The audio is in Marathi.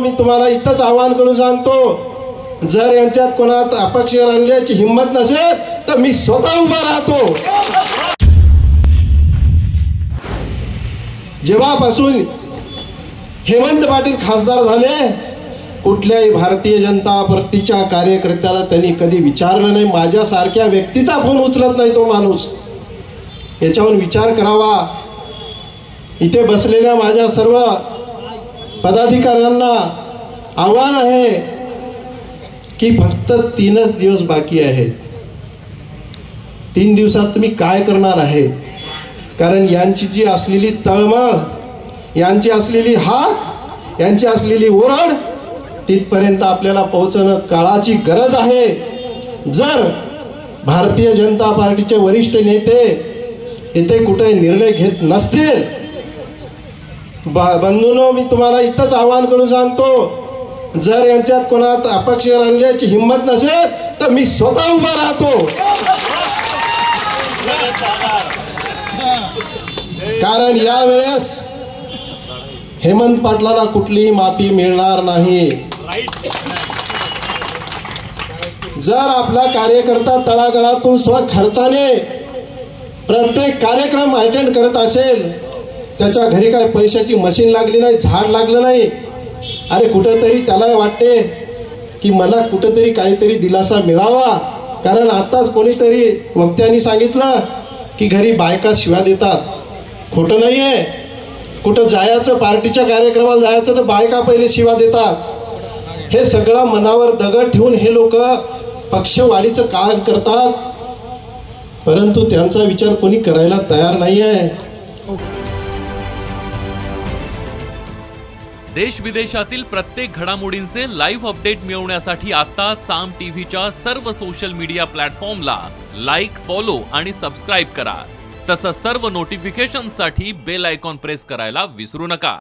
मी तुम्हाला इतंच आवाहन करून सांगतो, जर यांच्यात कोणात अपक्ष आणण्याची हिंमत नसेल तर मी स्वतः उभा राहतो। जेव्हापासून हेमंत पाटील खासदार झाले, कुठल्याही भारतीय जनता पार्टीच्या कार्यकर्त्याला त्यांनी कधी विचारलं नाही, माझ्यासारख्या व्यक्तीचा फोन उचलत नाही तो माणूस। याच्यावर विचार करावा। इथे बसलेल्या माझ्या सर्व पदाधिकाऱ्यांना आव्हान आहे की फक्त 3च दिवस बाकी आहेत। 3 दिवसात तुम्ही काय करणार आहेत? कारण यांची जी असलेली तळमळ, यांची असलेली हाक, यांची असलेली ओरड तिथपर्यंत आपल्याला पोहोचणं काळाची गरज आहे। जर भारतीय जनता पार्टीचे वरिष्ठ नेते इथे कुठे निर्णय घेत नसतील, बंधूंनो मी तुम्हाला इतंच आवाहन करून सांगतो, जर यांच्यात कोणात अपक्ष आणण्याची हिंमत नसेल तर मी स्वतः उभा राहतो। कारण यावेळेस हेमंत पाटलाला कुठलीही माफी मिळणार नाही। जर आपला कार्यकर्ता तळागाळातून स्वखर्चाने प्रत्येक कार्यक्रम अटेंड करत असेल, त्याच्या घरी काय पैशाची मशीन लागली नाही, झाड लागलं नाही, अरे कुठेतरी त्याला वाटते की मला कुठेतरी काहीतरी दिलासा मिळावा। कारण आताच कोणीतरी वक्त्यांनी सांगितलं की घरी बायका शिव्या देतात, खोटं नाही आहे। कुठं जायचं, पार्टीच्या कार्यक्रमाला जायचं तर बायका पहिले शिव्या देतात। हे सगळं मनावर दगड ठेवून हे लोक पक्षवाढीचं काम करतात, परंतु त्यांचा विचार कोणी करायला तयार नाही आहे। देश विदेशातील प्रत्येक घडामोडींचे लाईव्ह अपडेट मिळवण्यासाठी आता साम टीव्हीच्या सर्व सोशल मीडिया प्लॅटफॉर्मला लाईक, फॉलो आणि सबस्क्राईब करा। तसंच सर्व नोटिफिकेशनसाठी बेल आयकॉन प्रेस करायला विसरू नका।